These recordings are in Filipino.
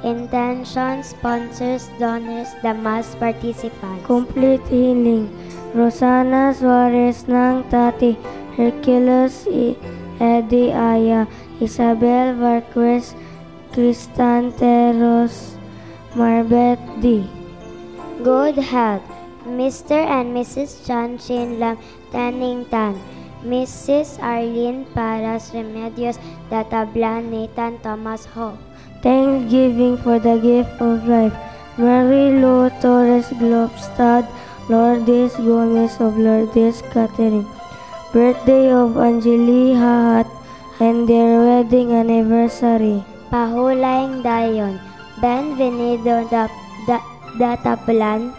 intentions, sponsors, donors, the mass participants. Complete healing. Rosana Suarez ng Tati, Hercules Eddie Aya, Isabel Varquez, Cristanteros, Marbet D. Good health. Mr. and Mrs. Chan Chin Lam Tennington, Mrs. Arlene Paras Remedios Datablan, Nathan Thomas Ho. Thanksgiving for the gift of life. Mary Lou Torres Globstad, Lourdes Gomez of Lourdes Catering. Birthday of Angeli Hahat and their wedding anniversary. Pahulayng Dayon, Ben Venido Datablan,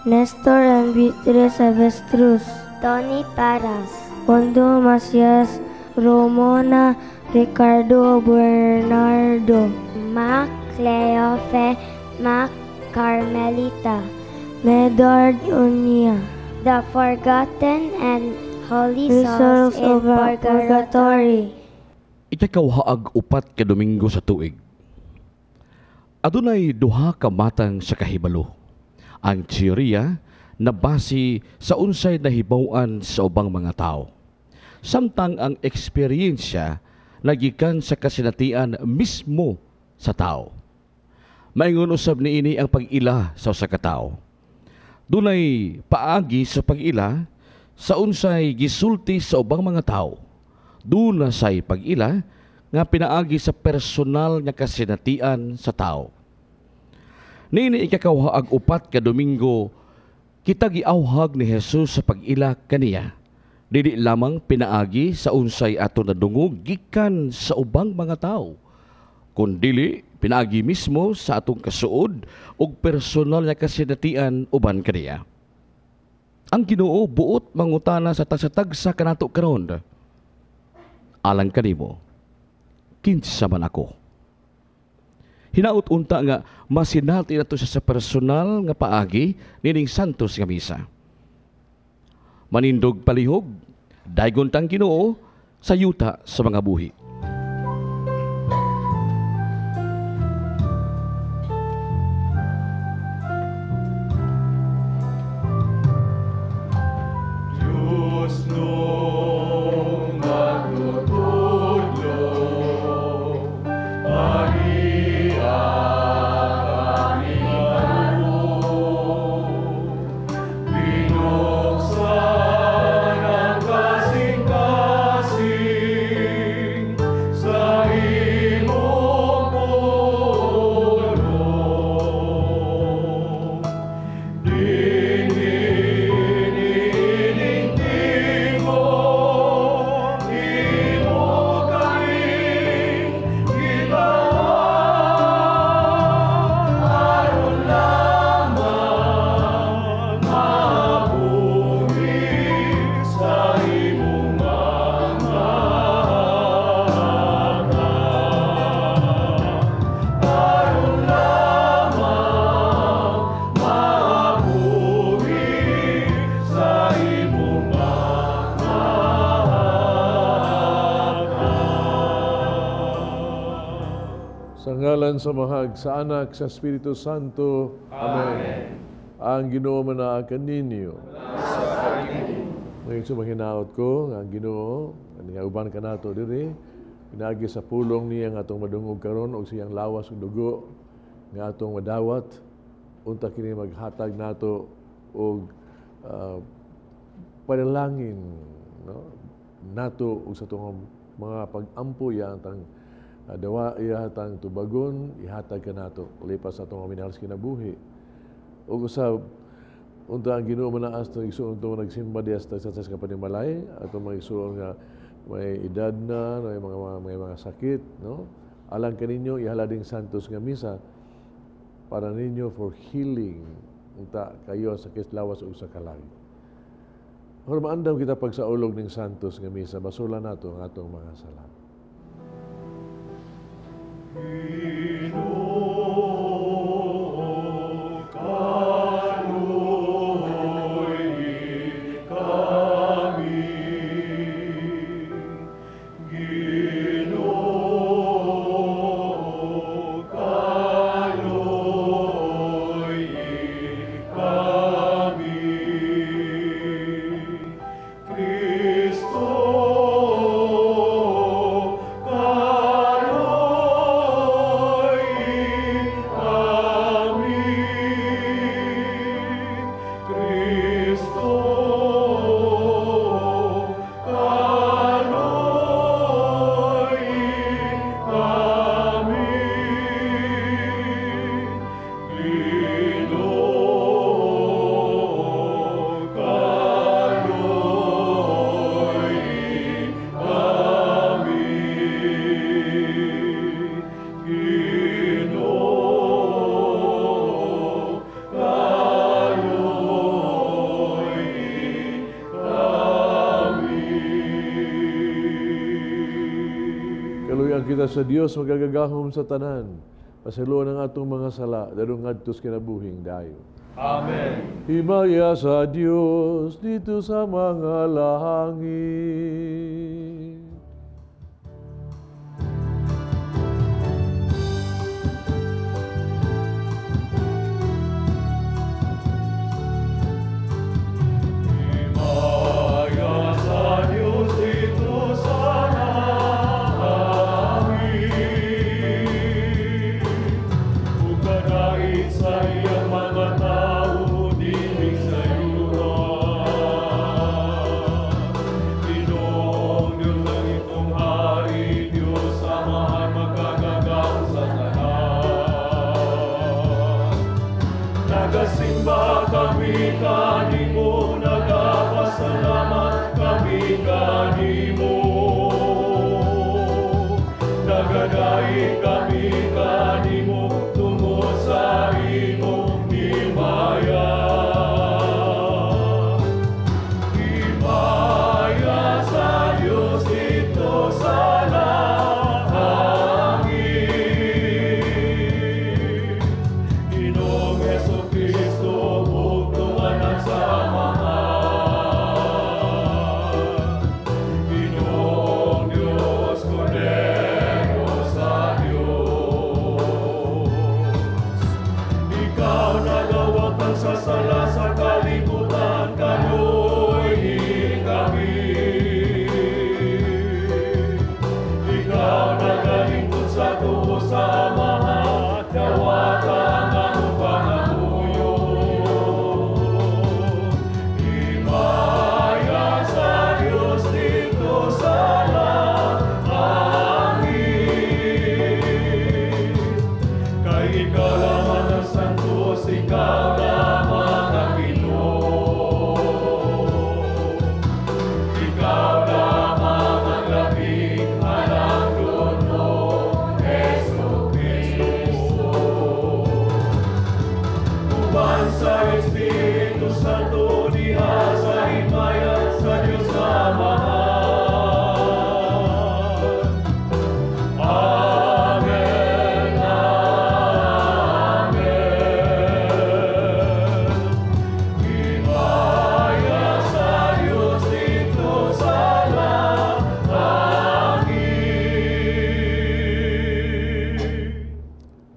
Nestor and Beatrice Avestruz, Tony Paras, Pondo Macias, Romona Ricardo Bernardo, Mac Cleofe, Mac Carmelita, Medard Unia, The Forgotten and Holy Souls Souls in of Purgatory. Ikakawhaag upat ka Domingo sa tuig. Adunay duha ka matang sa kahibalo. Ang teorya na base sa unsay nahibaw-an sa ubang mga tao. Samtang ang eksperyensya nagikan sa kasinatian mismo sa tao. Maingon usab niini ang pag-ila sa usa ka tawo. Dunay paagi sa pag-ila sa unsay gisulti sa ubang mga tao. Duna say pag-ila nga pinaagi sa personal nga kasinatian sa tao. Niini ikakawhaag upat ka Domingo, kita giawhag ni Jesus sa pag-ila kaniya. Dili lamang pinaagi sa unsay ato nadungog gikan sa ubang mga tao, kundili pinaagi mismo sa atong kasuod ug personal nga kasinatian uban kaniya. Ang Ginoo buot mangutana sa tagsa-tagsa kanato karon. Alang kanimo, kinsa man ako? Hinaut unta nga masinalti nato sa personal nga paagi nining santos nga misa. Manindog palihog, daygon tang Ginoo sa yuta sa mga buhi. Sa mahag sa Anak, sa Espiritu Santo. Amen. Ang Ginoo manaakan ninyo. Ngayon sumanginaot ko, ang Ginoo, nga uban ka nato diri, pinagi sa pulong niya nga atong madungog karon og siyang lawas ug dugo nga atong madawat unta kini maghatag nato og panalangin, no? Nato ug sa atong mga pag-ampo ya tang dawa ihatang tubagon, ihatag ka nato lipas sa itong minahal sa kinabuhi. O usab, unta ang Ginoo manaas na igsuon ito nagsimba diya sa kapanimalay, at mga igsuon nga may edad na, may mga sakit, no? Alang kaninyo, ihalading santos nga misa para ninyo for healing, unta kayo sa sakit lawas o sa kalangit. Kung maandam kita pag sa ulog ng santos nga misa, basula nato ang atong mga salamat. kita sa Dios magagagahom sa tanan. Pasiluan ang atong mga sala, darong ngadtos kinabuhing dayo. Amen. Himaya sa Diyos dito sa mga langit. Nagasimba kami kanimo, nagapasalamat kami kanimo. Nagadaig kami kanimo, tungod sa imong himaya. Himaya sa Diyos dito sa langit. Ginoong Jesucristo, bugtungan ang samahan. Ginoong Diyos, Kordero sa Diyos. Ikaw nagawat ang sasala sa kalibutan, kaluhin kami. Ikaw nagalingkod sa tubo sa mga dawatan ang pangamuyo. Himaya sa Diyos dito sa langit. Kay ikaw lamang ang santos, ikaw lamang ang Ginoo. Ikaw lamang ang labing alang trono, Jesucristo. Uban sa Espiritu Santo, diha sa himaya sa Diyos Amahan. Amen, amen. Himaya sa Diyos dito sa langit.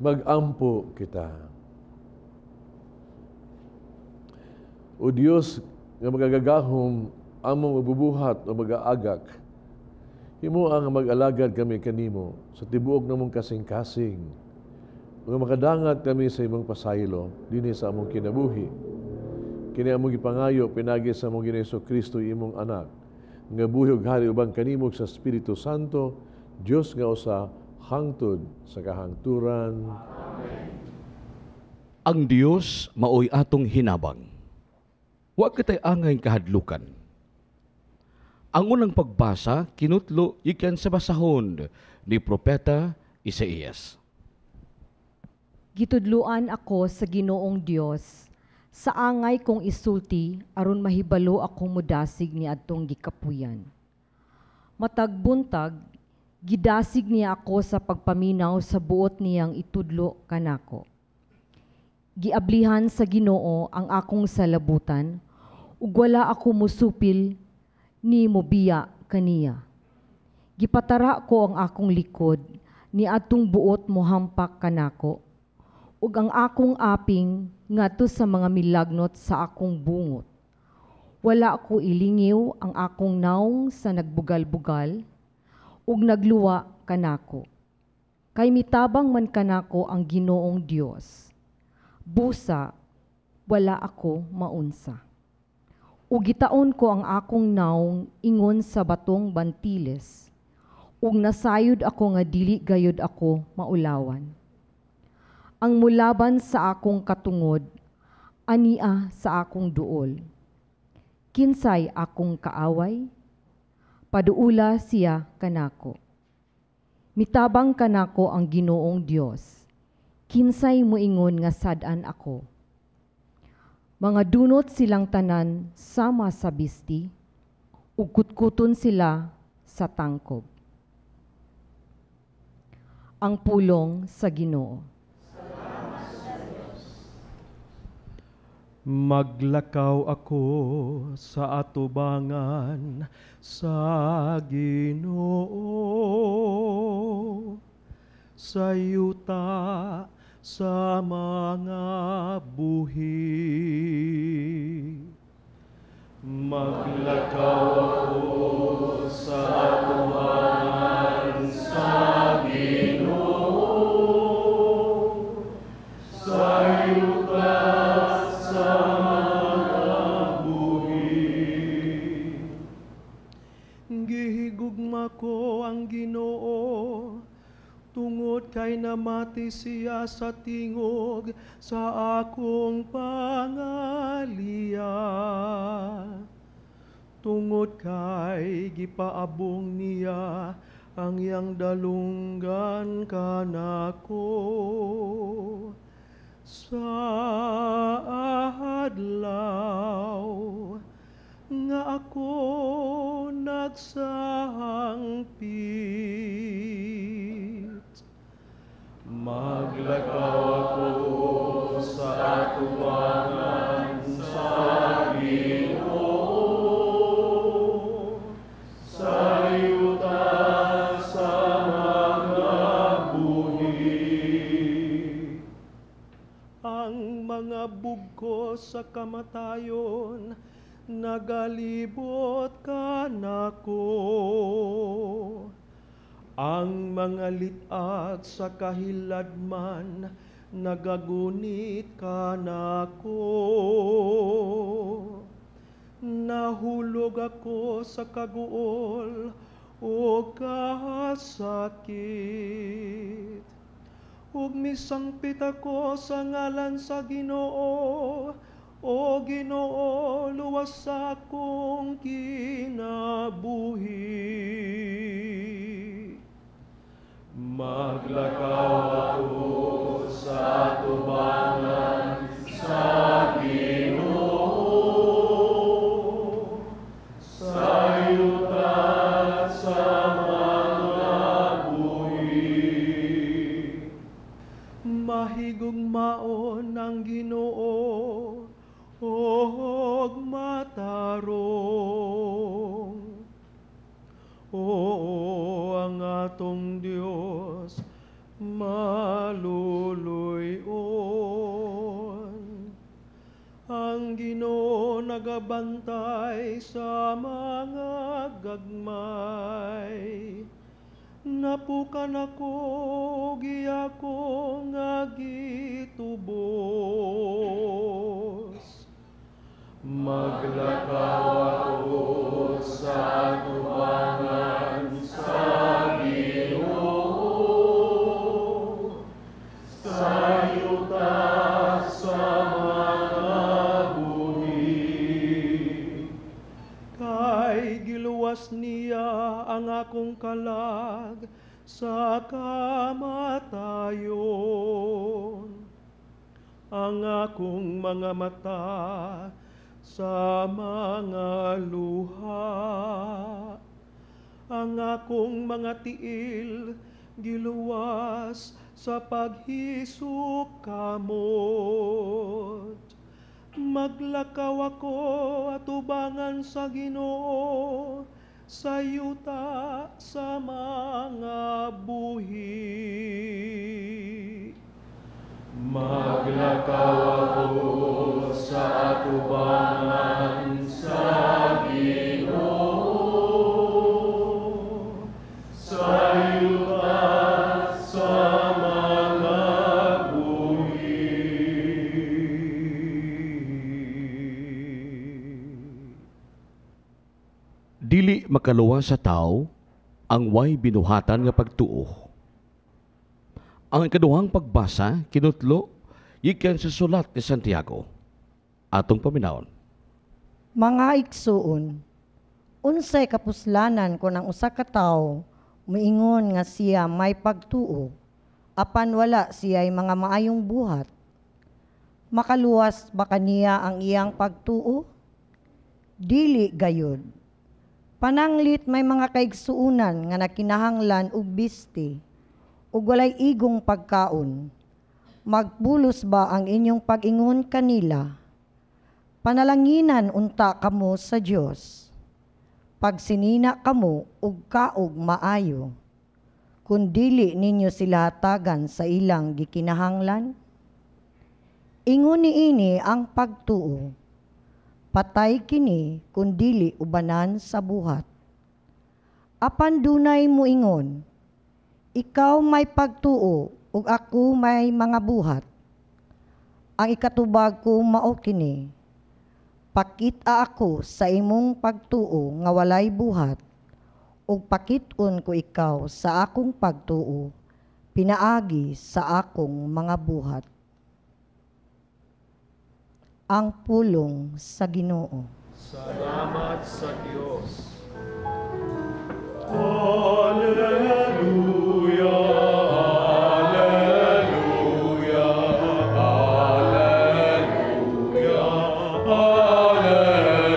Mag-ampo kita. O Dios nga magagagahom among mabubuhat o mag-aagak, himo ang mag-alagad kami kanimo sa tibuok namong kasing-kasing, nga makadangat kami sa imong pasaylo dinhi sa among kinabuhi. Kini among gipangayo pinagi sa among Ginoong Jesucristo imong anak, nga buhi ug hari ubang kanimo sa Espiritu Santo, Dios nga usa hangtod sa kahangturan. Ang Dios maoy atong hinabang. Wa kitay angay kahadlukan. Ang unang pagbasa kinutlo ikan sa basahon ni Propeta Isaías. Gitudluan ako sa Ginoong Dios, sa angay kong isulti aron mahibalo akong mudasig ni adtong gikapuyan. Matag buntag, gidasig niya ako sa pagpaminaw sa buot niyang itudlo kanako. Giablihan sa Ginoo ang akong salabutan, ug wala ako musupil ni mobiya kaniya. Gipatara ko ang akong likod, ni atong buot mohampak kanako, ug ang akong aping ngadto sa mga milagnot sa akong bungot. Wala ko ilingiw ang akong naong sa nagbugal-bugal, ug nagluwa kanako. Kay mitabang man kanako ang Ginoong Dios. Busa, wala ako maunsa. Ug gitaon ko ang akong naong ingon sa batong bantiles, ug nasayod ako nga dili gayud ako maulawan. Ang mulaban sa akong katungod, ania sa akong duol. Kinsay akong kaaway? Paduula siya kanako. Mitabang kanako ang Ginoong Dios. Kinsay moingon nga sad-an ako. Mga dunot silang tanan sama sa bisti, ug kutkuton sila sa tangkob. ang pulong sa Ginoo. Maglakaw ako sa atubangan sa Ginoo, sa yuta sa mga buhi. Maglakaw ako sa atubangan sa Ginoo, sa yuta sa mga buhi. Gihigugma ko ang Ginoo, tungod kay namati siya sa tingog sa akong pangalia. Tungod kay gipaabong niya ang iyang dalunggan kanako. Sa adlaw nga ako nagsahangpit, maglakaw ako sa atubangan sa Ginoo, sa yuta sa mga buhi. Ang mga bugko sa kamatayon nagalibot kanako. Ang mga litat sa kahiladman nagagunit kanako. Nahulog ako sa kaguol o kasakit. Ug misangpit ako sa ngalan sa Ginoo, o Ginoo, luwas sa akong kinabuhi. Maglakaw ako sa atubangan sa Ginoo, sa yuta sa mga buhi. Mahigugmaon ang Ginoo, og matarong. Oo, ang atong Dios maluluyon. Ang Ginoo nagabantay sa mga gagmay. Napukan ako, giyako nga gitubos. Maglakaw ako sa atubangan sa Ginoo, sa yuta sa mga buhi. Kay giluwas niya ang akong kalag sa kamatayon. Ang akong mga mata sa mga luha, ang akong mga tiil giluwas sa paghisuk kamot. Maglakaw ako atubangan sa Ginoo, sa yuta sa mga buhi. Maglakaw ako sa atubangan sa Ginoo, sa yuta sa mga buhi. Dili makaluwa sa tao ang way binuhatan nga pagtuo. Ang ikaduhang pagbasa, kinutlo, gikan sa sulat ni Santiago. Atong paminawon. Mga igsuon, unsay kapuslanan kung ang usa ka tawo moingon nga siya may pagtuo, apan wala siya'y mga maayong buhat? Makaluwas ba kaniya ang iyang pagtuo? Dili gayud. Pananglit may mga kaigsuunan nga nakinahanglan og bisti, ug walay igong pagkaon, magpulos ba ang inyong pag-ingon kanila? Panalanginan unta kamo sa Dios. Pagsinina kamo ug kaog maayo, kun dili ninyo sila hatagan sa ilang gikinahanglan. Ingon niini ang pagtuo, patay kini kun dili ubanan sa buhat. Apan dunay muingon, ikaw may pagtuo ug ako may mga buhat. Ang ikatubag ko mao kini, pakita ako sa imong pagtuo nga walay buhat, ug pakit-on ko ikaw sa akong pagtuo, pinaagi sa akong mga buhat. Ang pulong sa Ginoo. Salamat sa Diyos. Hallelujah, hallelujah, hallelujah, hallelujah, hallelujah,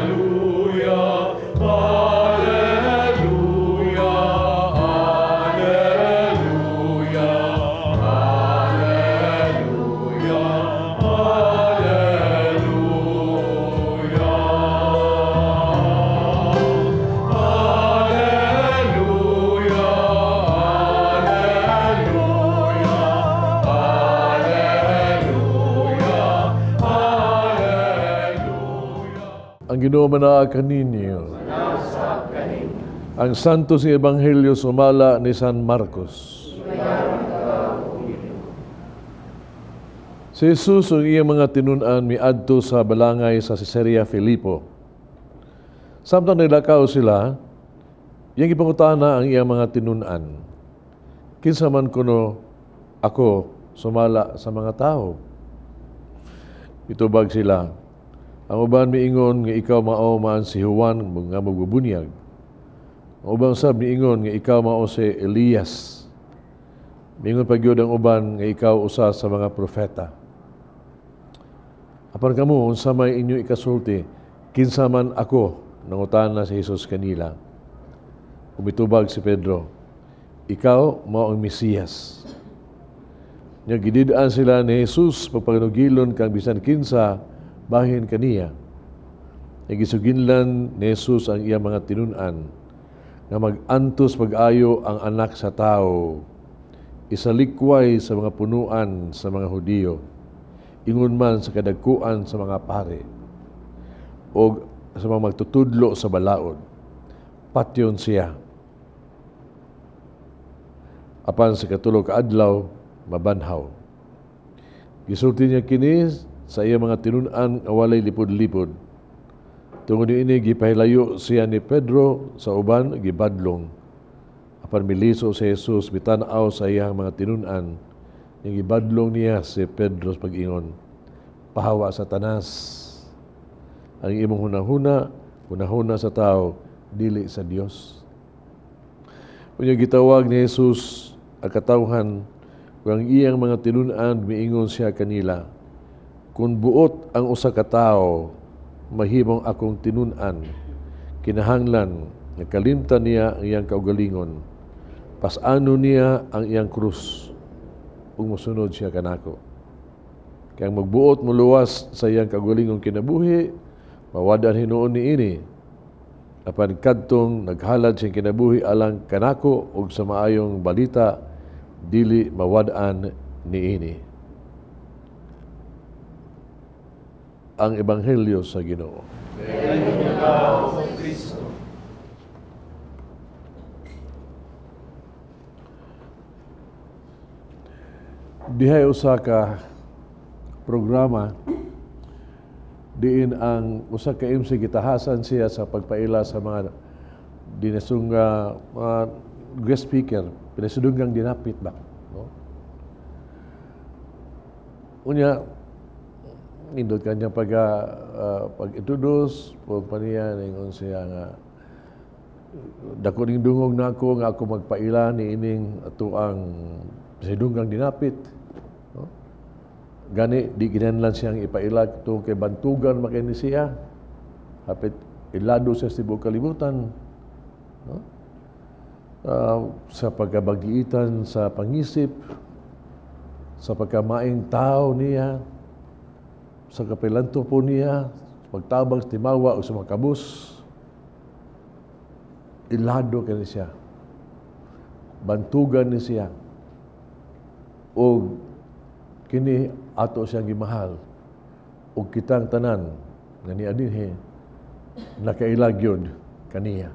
Ang Ginoo manaa kaninyo. Ang Santos ng Ebanghelyo sumala ni San Marcos. Si Jesus ug iyang mga tinunan miadto sa balangay sa Caesarea Filipo. Samtang naglakaw sila, iyang ipangutana ang iyang mga tinunan. Kinsa man kuno ako sumala sa mga tao? Itubag sila. Ang uban miingon nga ikaw mao man si Juan nga magbubunyag. Ang ubang sab miingon nga ikaw mao si Elias. Miingon pa gyud ang uban nga ikaw usa sa mga propeta. Apan kamo unsa may inyo ikasulti, kinsa man ako, nangutana si Jesus kanila. Umitubag si Pedro, ikaw mao ang Mesiyas. Nya gidid-an sila ni Jesus pagpanugilon kang bisan kinsa bahin kaniya. Nagisuginlan ni Jesus ang iyang mga tinunan nga mag-antos pag-ayo ang anak sa tao, isalikway sa mga punuan sa mga Hudiyo, ingon man sa kadagkuan sa mga pare, o sa mga magtutudlo sa balaod. Patyon siya. Apan sa katulog kaadlaw, mabanhaw. Gisulti niya kini sa iya mga tinunan nga walay lipod-lipod. Tungod ini gipahilayo siya ni Pedro sa uban gibadlong. Apan miliso si Jesus bitan-aw sa iyang mga tinunan, nga gibadlong niya si Pedro sa pag-ingon, pahawa Satanas. Ang imong hunahuna sa tao, dili sa Dios. Unya gitawag ni Jesus ang katawhan kung ang iyang mga tinunan miingon siya kanila, kung buot ang usa ka tawo, mahimong akong tinunan, kinahanglan nga kalimtan niya ang iyang kaugalingon, pasano niya ang iyang krus, ug mosunod siya kanako. Kaya magbuot mo luwas sa iyang kaugalingon kinabuhi, mawadan hinuon niini, apan kadtong naghalad siyang kinabuhi alang kanako ug sa maayong balita, dili mawad-an niini. Ang Ebanghelyo sa Ginoo. Dihay usa ka programa diin ang usa ka MC gitahasan siya sa pagpaila sa mga dinasong mga guest speaker, pinasudunggang dinapit ba, no? Unya nindot kanya pag-introduce po paniya ningon siya nga dako ning dungog nako nga ako magpaila ni ining atuang sidunggang dinapit, no? Gani di kinahanglan siyang ipaila tungod kay bantugan makini siya hapit ilado sa tibuok kalibutan, no? sa pagkabagiitan sa pangisip, sa pagkamaing tao niya, sa kapilanto po niya, pagtabang sa timawa o sa mga kabus, ilado ka ni siya. Bantugan ni siya. O kini ato siyang gimahal. O kitang tanan nga ni adinhi nakailag yun kaniya.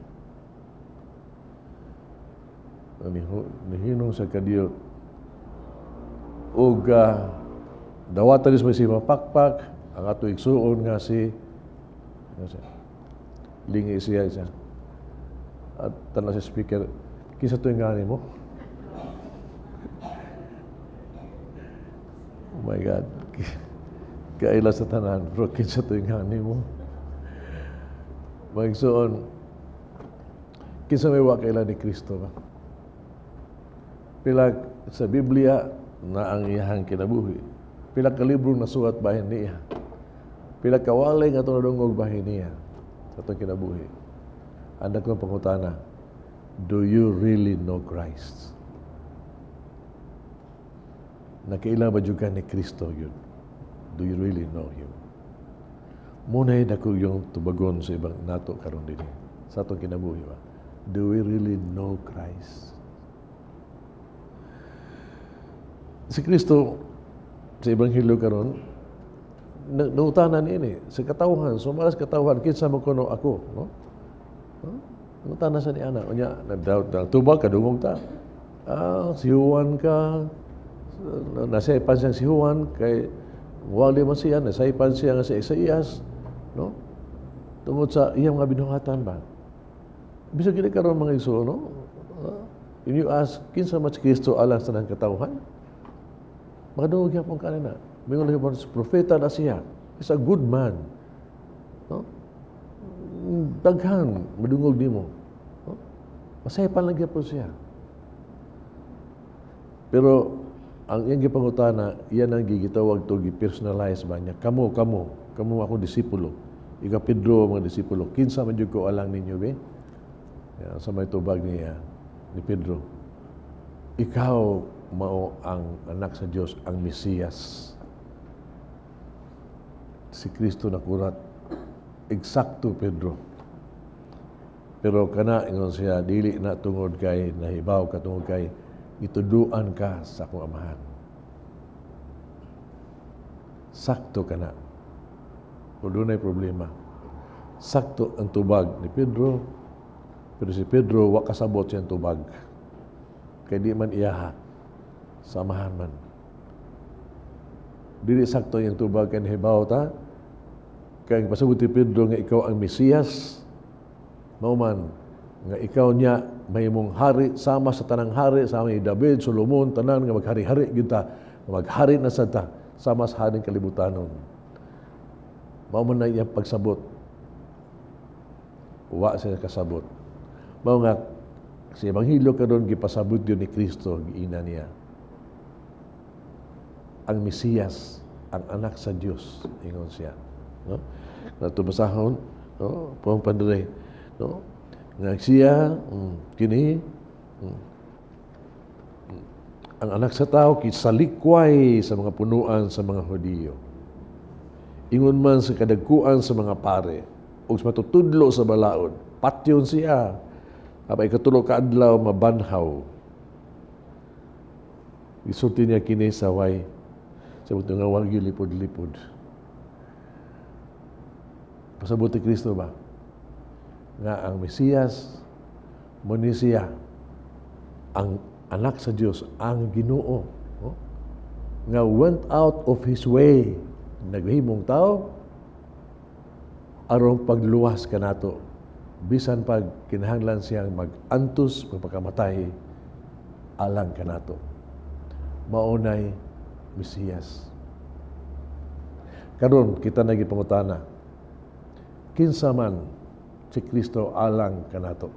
Nihinong sa kadiyot o dawatan is may si mapakpak ang ato igsuon nga si lingi siya at tanong sa speaker, kinsa to yung ngani mo? Oh my God. Kaila sa tanan, bro, kinsa to yung ngani mo? Magsuon, kinsa may wakaila ni Kristo ba? Pila sa Biblia na ang iyahang kinabuhi. Pila ka libro na suwat bahin niya. Pila ka walay nga tunadungog bahin niya sa itong kinabuhi. Anda kong pangutana, do you really know Christ? Nakailang ba juga ni Kristo yun? Do you really know Him? Muna'y dako yung tubagon sa ibang nato karon din sa itong kinabuhi ba? Do we really know Christ? Si Kristo sa Ebanghelyo karon nangutanan ini sa katawhan, sumalas katawhan kinsa mo kuno ako, no? Nangutanan sa ni ana unya nagtubag kadungog ta. Si Juan ka nasaypan siyang si Juan kay wali man siya nasaypan siya nga si Isaías, no? Tungod sa iyang mga binuhatan ba. Bisag gid karon mga igsoon, no? When you ask kinsa man si Kristo alang sa nang katawhan? Makadungog yan pong kanina. Mingon lang yung propeta na siya. He's a good man. No? Daghan, madungog di mo. No? Masaypan lang yan po siya. Pero, ang iyang gipangutana, yan ang gigitawag to, gi-personalize ba niya. Kamu ako disipulo. Ika Pedro, mga disipulo. Kinsa man ko alang ninyo, be? Yan, sa may tubag niya, ni Pedro. Ikaw, mao ang anak sa Diyos, ang Mesiyas. Si Kristo nakurat. Eksakto, Pedro. Pero kana, ingon siya, dili na tungod kay, nahibaw ka tungod kay, ituduan ka sa akong amahan. Sakto ka na. O doon ay problema. Sakto ang tubag ni Pedro, pero si Pedro, wakasabot siyang tubag. Kaya di man iyaha. Samahan man. Dili sakto yung tubag kay nahibaw ta. Kaya pasabot ni Pedro nga ikaw ang Mesiyas. Mauman nga ikaw niya may mong hari sama sa tanang hari, sama ni David, Solomon, tanan nga maghari-hari kita, maghari na sa ta sama sa haring kalibutanon. Mauman na iyang pagsabot. Wa siya kasabot. Mao nga sa Ebanghelyo karon gipasabot yun ni Kristo, giina niya. Ang Mesiyas, ang anak sa Diyos, ingon siya. No? Natubasahon, no? Pong pandre, no? Nga siya, kini, ang anak sa tao, kisalikway sa mga punuan sa mga Hudiyo. Ingon man sa kadagkuan sa mga pare, o sa matutudlo sa balaod, patyon siya, kapag ikatulo ka adlaw, mabanhaw. Isulti niya kini sa way, sa buto nga wagyo lipod-lipod. Pasabot ni Kristo ba? Nga ang Mesiyas, muni siya, ang anak sa Diyos, ang Ginoo. No? Nga went out of His way, naghimong tao, arong pagluwas ka nato. Bisan pag kinahanglan siyang mag-antos, magpakamatay, alang ka nato. Maunay, Mesiyas. Karon kita nagipangutana. Kinsa man si Kristo alang kanato,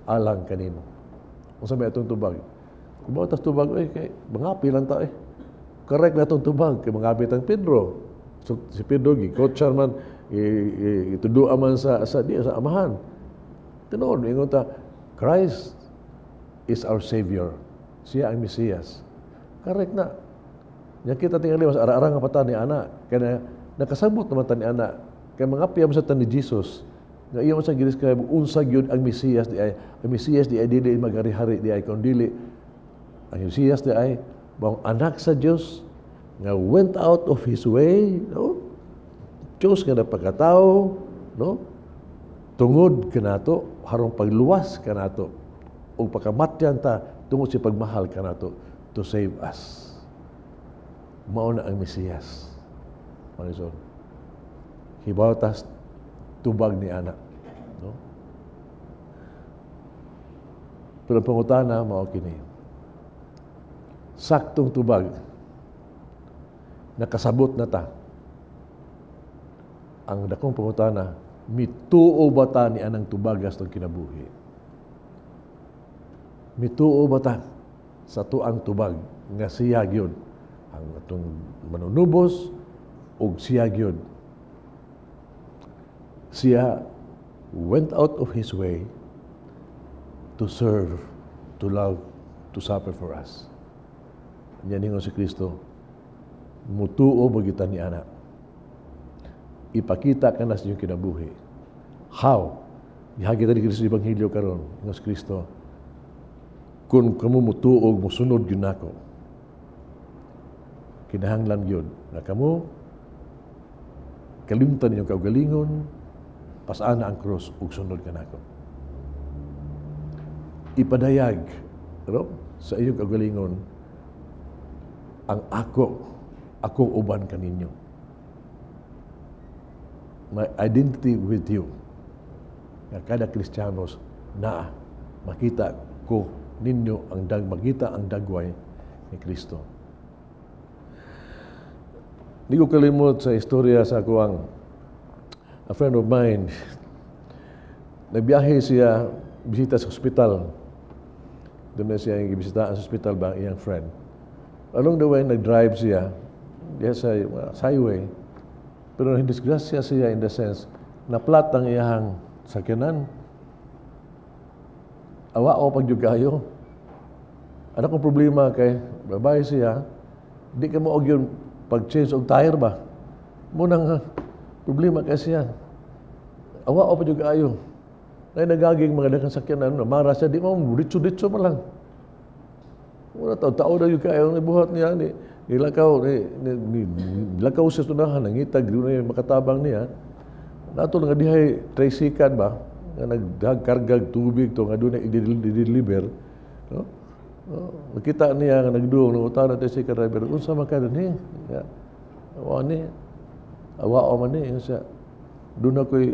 alang kanimo. Kung sabi atong tubag, kung ba tas tubag kay mangapi lang ta Correct na atong tubag kay mangapi tang Pedro. So, si Pedro gikotchar man ituduan man sa amahan. Tinuod ingon ta Christ is our Savior. Siya ang Mesiyas. Correct na. Yang kita tingali mas ara-ara nga pata ni anak. Kaya nakasabot naman ta ni anak. Kaya mga piyam sa tan ni Jesus. Nga iya sa giniscribe unsa gyud ang Mesiyas di ay. Ang Mesiyas di ay dili magari-hari di ay kun dili. Ang Mesiyas di ay bang anak sa Dios nga went out of his way, no? Diyos nga napagkatao, no? Tungod kanato harong pagluwas kanato o pagkamatyan ta tungod sa pagmahal kanato to save us. Mao na ang Mesiyas. Panginoon. Hibawtas tubag ni anak, no? Pero pangutana mao kini. Saktong tubag nakasabot na ta. Ang dakong pangutana, mituo ba ta ni anang tubagas ng kinabuhi? Mituo ba ta sa tuang tubag nga siya gyud ang atong manunubos ug siya gyud. Siya went out of his way to serve, to love, to suffer for us. Yan ningon si Kristo, mutuo ba kita ni anak? Ipakita ka na sa iyong kinabuhi. How? Ihagita ni Kristo Ebanghelyo karon ng Kristo. Kung kamu mutuog, musunod yun ako. Kinahanglan yun. Na kamu, kalimtan ninyong kaugalingon, pasaan na ang krus, ug sunod ka nako. Ipadayag, sa iyong kaugalingon, ang akong uban kaninyo. My identity with you. Nga kada Kristiyanos na makita ko ninyo makita ang dagway ni Kristo. Hindi ko kalimot sa istorya sa kuwang a friend of mine. Nagbiyahe siya bisita sa ospital. Doon na siya yung ibisita sa ospital ba iyang friend. Along the way, nag-drive siya diya sa highway. Pero hindisgrasya siya in the sense na plat ang iyang sakyanan. Awa o pagdugayo. Ano kong problema kay babae siya, di ka mo og yun pag-change og tire ba? Munang problema kay siya. Awa o pagdugayo. Ay nagaging mga dakang sakyanan, mara siya, di mo, ditso-ditso pa lang. Wala tao na yung kayo, buhat niya, nilakaw siya tunahan, nangitag, doon na yung makatabang niya. Nato nga dihay tricycle ba, nga nagkargag tubig to, nga doon na i-deliver. No? Nakita niya nga nagduong, nangutaw na tricycle driver, unsa man ka doon, awa ni, awa o man ni, siya. Doon ako'y,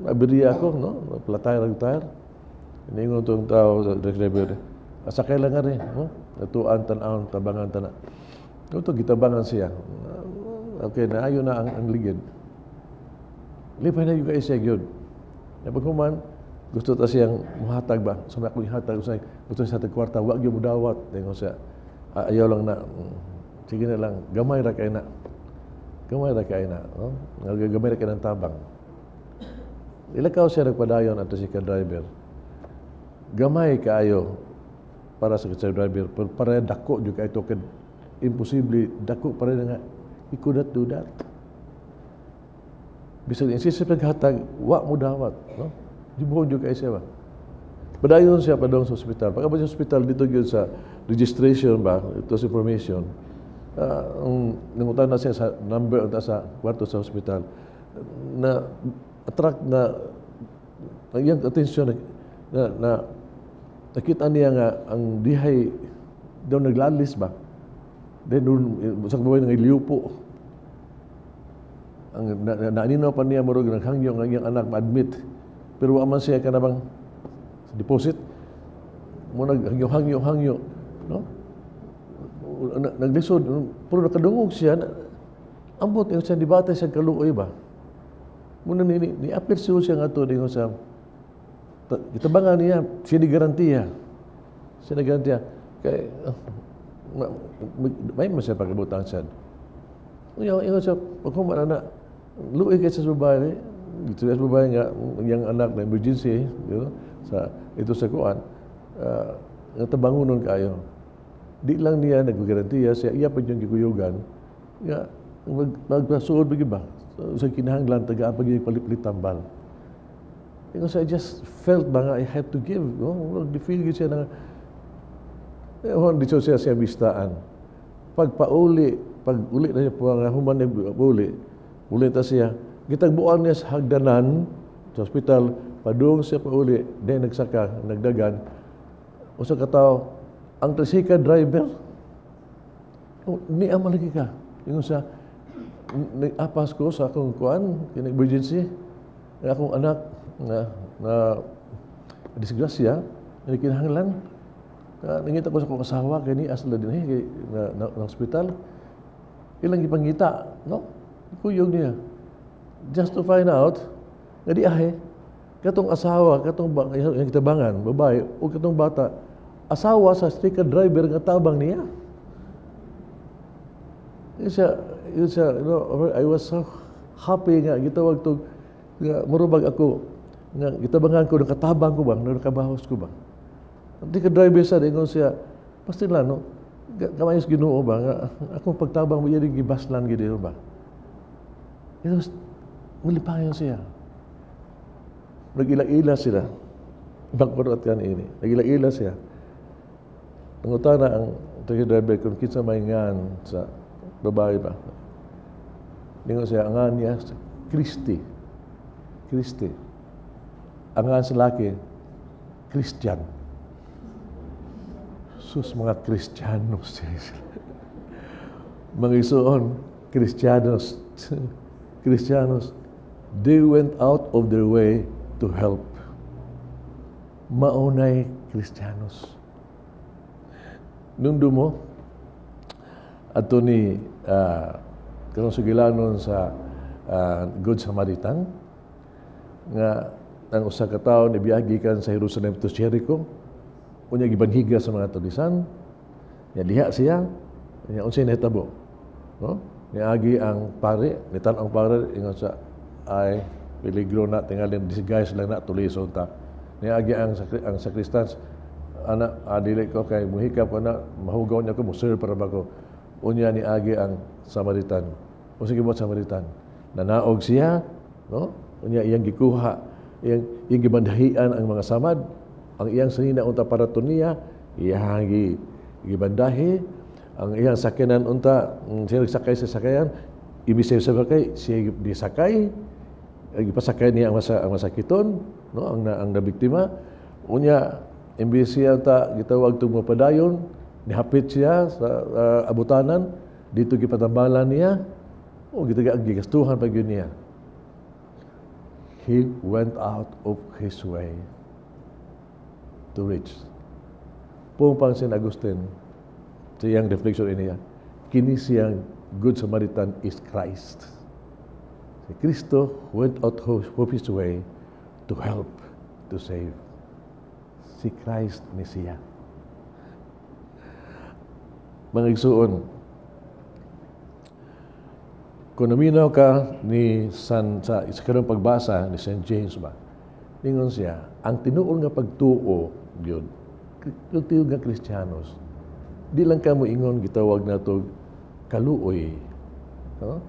nabiriya ako, no? Platay-ragtayar. Iningon itong tao sa driver. Asakay lang nga rin, no? Natuan, tanawon, tabangan, tana. Ito, gitabangan siya. Okay, naayon na ang ligid. Lipay na yung kayo siya, yun. Pagkuman, gusto ta siyang muhatag ba? Sumay akong ihatag. Gusto siya sa kwarta, wag yung mudawat. Tingnan siya, ayaw lang na, sige na lang, gamay ra kayo na. Gamay ra kayo na. No? Gamay ra kayo ng tabang. Ilakaw siya nagpadayon at si driver. Gamay kaayo para sa driver. Para dako juga ito. Imposible dako para nga. He could not do that. Bisag insisip naghatag, wa mo dawat. No? Dibuhon juga siya ba? Padayon siya padong sa ospital. Pagkabot sa ospital, dito yun sa registration ba, ito sa information. Nangutan na siya sa number sa kwarto sa ospital na attract na iyang atensyon na nakita niya nga ang dihay daw naglalis ba then sa kababayan ng iliupo ang naanino pa niya marog naghangyo ang iyang anak ma-admit pero waman siya ka na bang deposit mo naghangyo no naglisod pero nakadungog siya ambot yung siya debate siya kaluoy ba muna ni-appear siya nga ito din sa itabangan niya, siya ni-garantiya. Kaya, may masaya pagkabutan siya. Yung siya, pagkuman na, luoy kayo sa babae, ito sa babae nga, yung anak na emergency, ito sa kuan, nga tabangunon kayo. Di lang niya naggarantiya siya iya pa yung gikuyugan nga magpasuod ba ba sa kinahanglan taga pag palit tambal. Because I just felt ba nga I have to give. No? Di-feel siya na di siya bistaan. Pag uli na niya po nga human na uli ta siya, gitagbuan niya sa hagdanan sa hospital, padung siya pauli, then nagsaka, nagdagan, usa ka tao, ang tricycle driver, ni amalagi ka. Yung sa, nag-apas ko sa akong kuan, emergency, akong anak, na disgrasya, na kinahanglan, nangita ko sa akong asawa, kaya ni asla din na hospital, ilang ipangita, no? Kuyog niya. Just to find out, nga di katong asawa, katong yung kitabangan, babae, o katong bata, asawa sa sticker driver nga tabang niya. Yun siya, you know, I was so happy nga, gitawag to, nga, murubag ako, nga, gitabangan ko, nakatabang ko ba, nakabahos ko ba. Sticker driver sa, ingon siya, pastila, no, kamayos Ginoo ba, nga, akong pagtabang mo, yan yung gibaslan, gino ba. Ito, malipayan siya. Nag-ila-ila sila. Bangkurot ka ini. Nag-ila-ila siya. Nangutana ang taga-driver kung kinsa may ngan sa babae ba. Ningon siya, ang ngan niya, Kristi. Kristi. Ang ngan sa laki, Christian. Sus, mga Kristiyanos. Mga isuon, Kristiyanos. Kristiyanos, they went out of their way to help. Maunay Kristiyanos. Nung dumo, ato ni karong sugilanon sa Good Samaritan, nga ang usa ka tawo nibiagi kan sa Jerusalem to Jericho, unya gibanhiga sa mga tulisan, nya diha siya, nya unsay nahitabo, no? Niagi ang pare, nitan ang pare, ingon sa, ay, peligro na, tingalin, disguise lang na, tulison ta. Niagi ang sakristans, anak, adili ko kay muhikap ko na, mahugaw niya ko, musir para ba ko. Unya niagi ang Samaritan. O sige mo Samaritan. Nanaog siya, no? Unya iyang gikuha, iyang gibandahian ang mga samad, ang iyang sanina unta para to niya, iyang gibandahi, ang iyang sakyanan unta, siya nagsakay sa sakayan, ibig siya sakay, siya disakay, ipasakay niya ang masakiton, no? ang nabiktima. Unya, imbis siya unta, gitawag itong mapadayon, nihapit siya sa abutanan, dito gipatambalan niya, o gigastuhan pag yun niya. He went out of his way to reach. Pumapang St. Augustine, sa iyang reflection niya, kini siyang Good Samaritan is Christ. Si Kristo went out of his way to help, to save. Si Christ ni siya. Mga igsuon, kung naminaw ka ni sa karong pagbasa ni St. James ba, ningon siya, ang tinuon nga pagtuo, yun, yung tinuon nga Kristiyanos, di lang ka mo ingon gitawag na to kaluoy. No?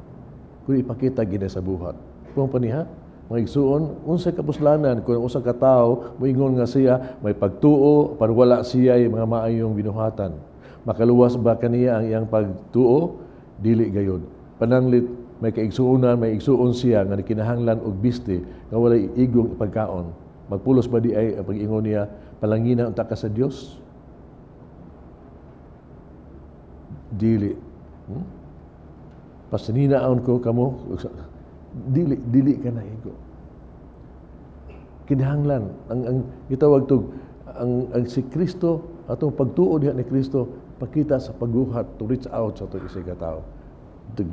Kung ipakita gina sa buhat. Kung paniha, mga igsuon, unsay kapuslanan, kung usa ka tawo mo ingon nga siya, may pagtuo, panwala siya ay mga maayong binuhatan. Makaluwas ba kaniya ang iyang pagtuo? Dili gayud. Pananglit, may kaigsuunan, may igsuon siya nga kinahanglan og bisti nga walay igong pagkaon. Magpulos ba di ay ang pag-ingon niya, palangina unta ka sa Dios? Dili. Pasininaon ko kamo, dili ka na igo. Kinahanglan ang gitawag tog ang si Kristo atong pagtuo diha ni Kristo pakita sa pagbuhat to reach out sa atong isa ka tawo. To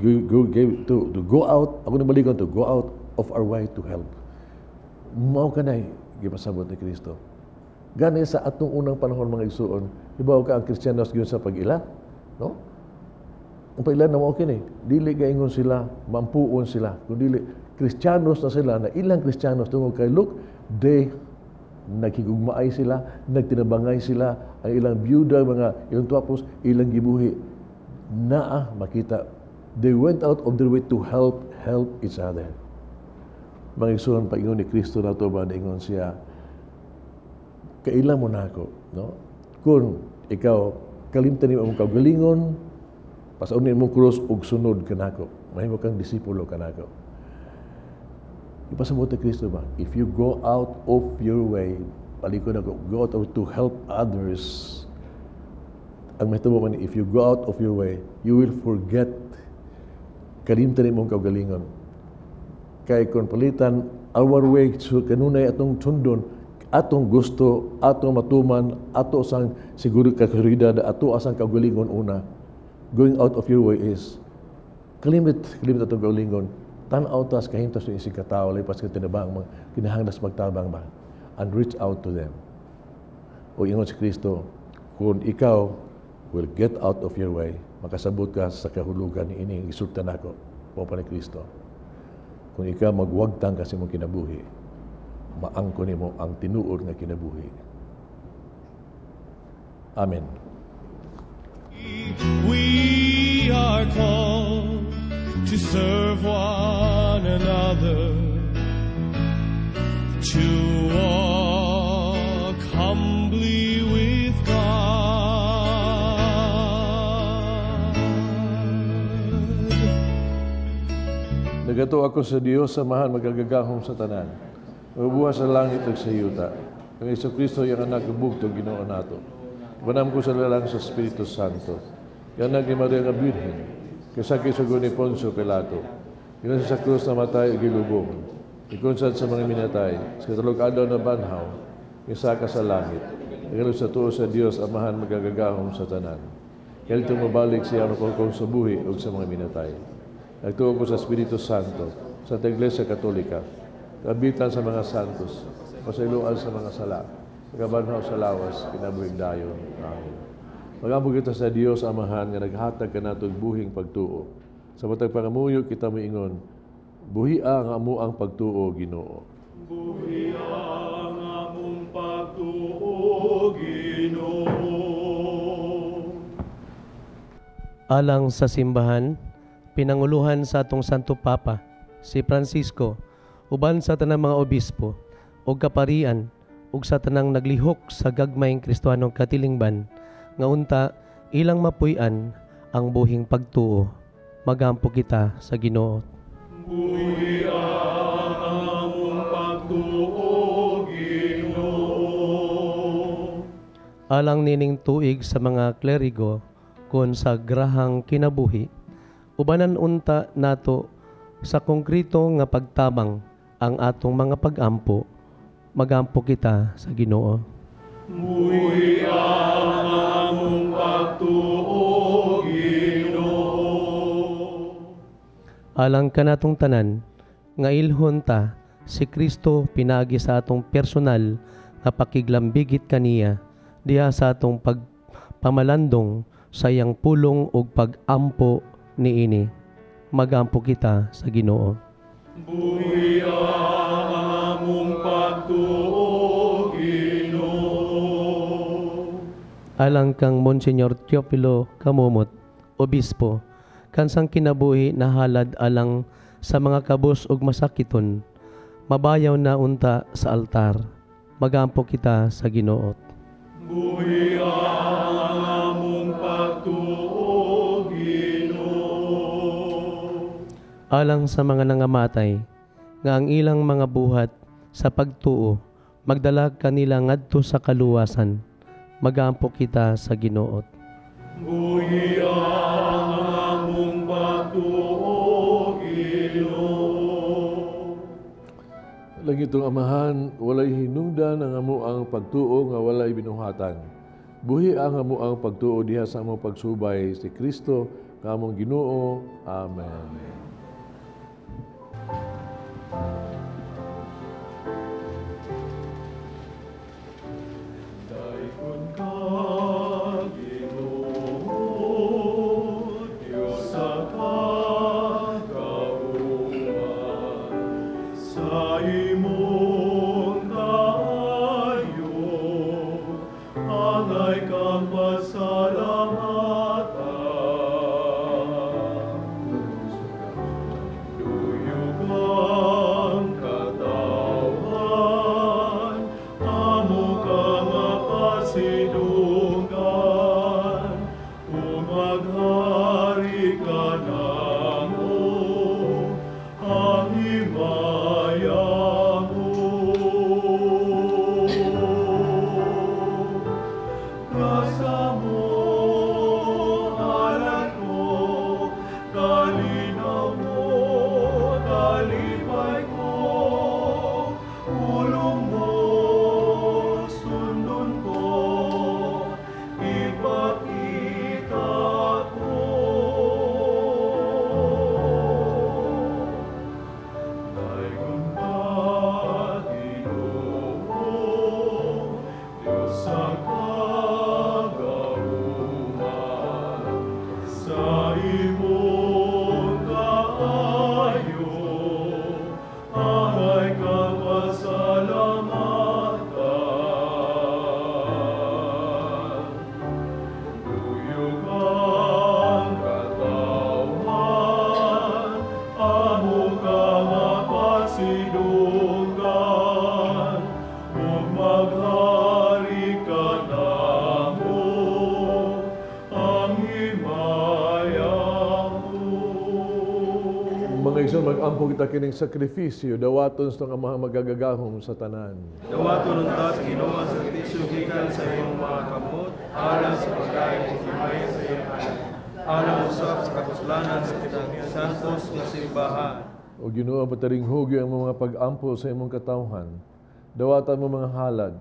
go out, ako nabaligon to go out of our way to help. Mao kanay gipasabot ni Kristo. Gani sa atong unang panahon mga igsuon, hibaw ka ang Kristiyanos gyud sa pag-ila, no? Ang pailan na mo okay dili gaingon sila, mampuon sila. Kung dili, Kristiyanos na sila, na ilang Kristiyanos tungkol kay look, they Nagkigugmaay sila, nagtinabangay sila, ang ilang byuda, mga ilang tuwapos, ilang gibuhi. Makita. They went out of their way to help each other. Mga igsunan pag-ingon ni Kristo na ito ba, naingon siya, kailan mo na ako, no? Kung ikaw, kalimtan mo ang kaugalingon, pasaunin mong krus, ug sunod ka na ako. Mahimo kang disipulo ka na ako. Ipasabot ni Kristo ba? If you go out of your way, palikod ako, go out to help others, ang mahitabo man, if you go out of your way, you will forget kalimtan mong kaugalingon. Kay kung palitan, our way, so kanunay atong tundon, atong gusto, atong matuman, ato asang siguro kasuridad, ato asang kaugalingon una. Going out of your way is, kalimit atong kaugalingon, tanaw tas kahimtas yung isig katao, lipas ka tinabang, kinahanglas magtabang ba, and reach out to them. O ingon si Kristo, kung ikaw will get out of your way, makasabot ka sa kahulugan ni ining isultan ako, po ni Kristo. Kung ikaw magwagtang kasi mong kinabuhi, maangko nimo ang tinuod nga kinabuhi. Amen. We are called to serve one another, to walk humbly with God. Nagato ako sa Dios, samahan magagagahom sa tanan. Mabubuha sa langit at sa yuta. Ang Iso Kristo, yung anak ng bugtong Ginoo nato. Banam ko sa lalang sa Espiritu Santo. Yung anak ni Maria nga Birhen. Kasakit sa ni Poncio Pilato. Yung sa krus na matay gilubong. Ikunsad sa mga minatay. Sa katulog adlaw na banhaw. Isaka sa langit. Nagalo sa tuo sa Dios, amahan magagagahom sa tanan. Kaya ito mabalik siya kung sa buhi o sa mga minatay. Nagtuo ko sa Espiritu Santo, sa Iglesia Katolika, kabitan sa mga santos, pasailuan sa mga sala, kabanhaw sa lawas, kinabuhing dayon. Amen. Magambog kita sa Dios, Amahan, nga naghatag ka natong buhing pagtuo. Sa matag pangamuyo, kita mo ingon, buhia nga mo ang pagtuo, Ginoo. Buhia nga mong pagtuo, Ginoo. Alang sa simbahan, pinanguluhan sa atong Santo Papa, si Francisco, uban sa tanang mga obispo, o kaparian, ug sa tanang naglihok sa gagmayng Kristiyanong katilingban, nga unta ilang mapuy-an ang buhing pagtuo. Magampo kita sa Ginoo. Buhia ang mong pagtuo, Ginoo. Alang nining tuig sa mga klerigo, kon sa grahang kinabuhi, ubanan unta nato sa konkreto nga pagtabang ang atong mga pag-ampo. Magampo kita sa Ginoo. Buhia ang mong pagtuo, Ginoo. Alang kanatong tanan, nga ilhon ta, si Kristo pinagi sa atong personal nga pakiglambigit kaniya, diha sa atong pagpamalandong sa iyang pulong ug pag-ampo niini. Magampo kita sa Ginoo. Buhia ang mong pagtuo, Ginoo. Alang kang Monsignor Teofilo Kamumot, Obispo, kansang kinabuhi na halad alang sa mga kabus ug masakiton, mabayaw na unta sa altar. Magampo kita sa Ginoo. Buhia ang mong pagtuo, Ginoo. Alang sa mga nangamatay, nga ang ilang mga buhat sa pagtuo, magdala kanila ngadto sa kaluwasan. Magampo kita sa Ginoo. Buhia ang mong pagtuo, Ginoo. Lagi itong Amahan, walay hinungdan ang amo ang pagtuo nga walay binuhatan. Buhi ang amo ang pagtuo diha sa among pagsubay si Kristo, nga among Ginoo. Amen. Daikon ka, Ginoo, Diyos sa kagauman, sa imong kaayuhan, Mga igsoon, mag-ampo kita kining sakripisyo, dawaton sa mga magagagahom sa tanan. Dawaton unta sa Ginoo ang sakripisyo gikan sa imong mga kamot, alang sa pagkain ug himaya sa iyong anak. Alang usab sa kapuslanan sa kitang santos nga simbahan. O Ginoo, pataringhugyo ang mga pag-ampo sa imong katawhan. Dawatan mo mga halad.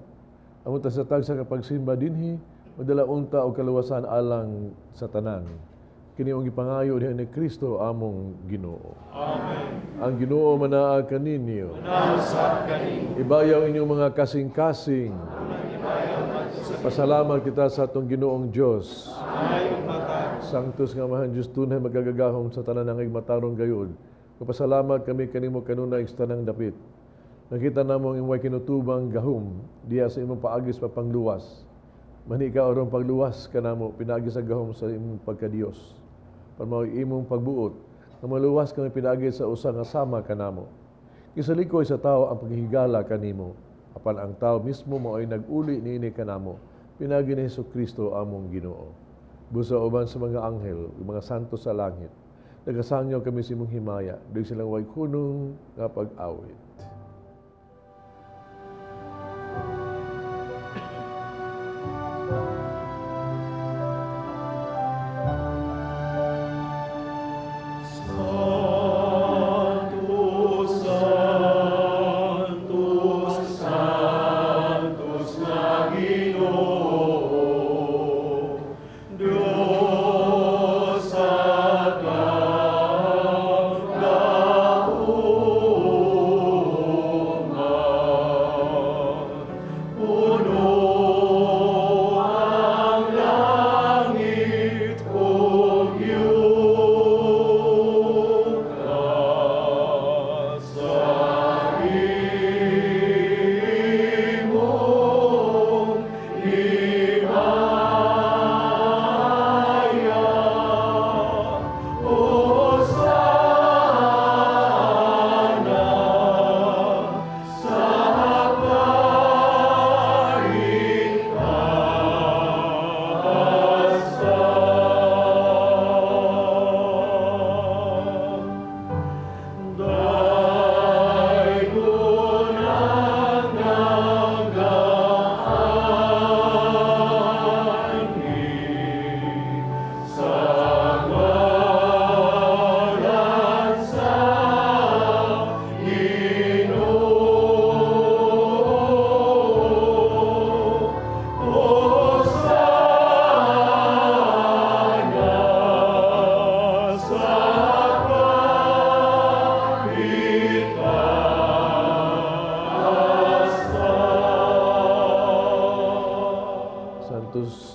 Amo ta sa tagsa kapagsimba dinhi, madala unta o kaluwasan alang sa tanan. Kini ang gipangayo diha ni Kristo among Ginoo. Amen. Ang Ginoo manaa kaninyo. Nausap kaninyo. Ibayaw inyong mga kasing-kasing. Pasalamat kita sa atong Ginoong Dios. Ayong mata. Sanctus nga mahan Diyos tunay magagagahom sa tanan ng matarong gayud. Pasalamat kami kanimo kanuna istanang dapit. Nakita namo ang imong kinutubang gahom diya sa imong paagis papangluwas. Mani ka orong pagluwas kanamo pinagis sa gahom sa imong pagka-Dios. Para imong pagbuot na maluwas kami pinagi sa usa nga sama kanamo. Kisalikoy sa tao ang paghigala kanimo. Apan ang tao mismo mo ay nag-uli niini kanamo. Pinagi ni Jesucristo among Ginoo. Busa uban sa mga anghel, mga santo sa langit. Nagasangyo kami sa imong himaya. Doon silang way kunong nga pag-awit.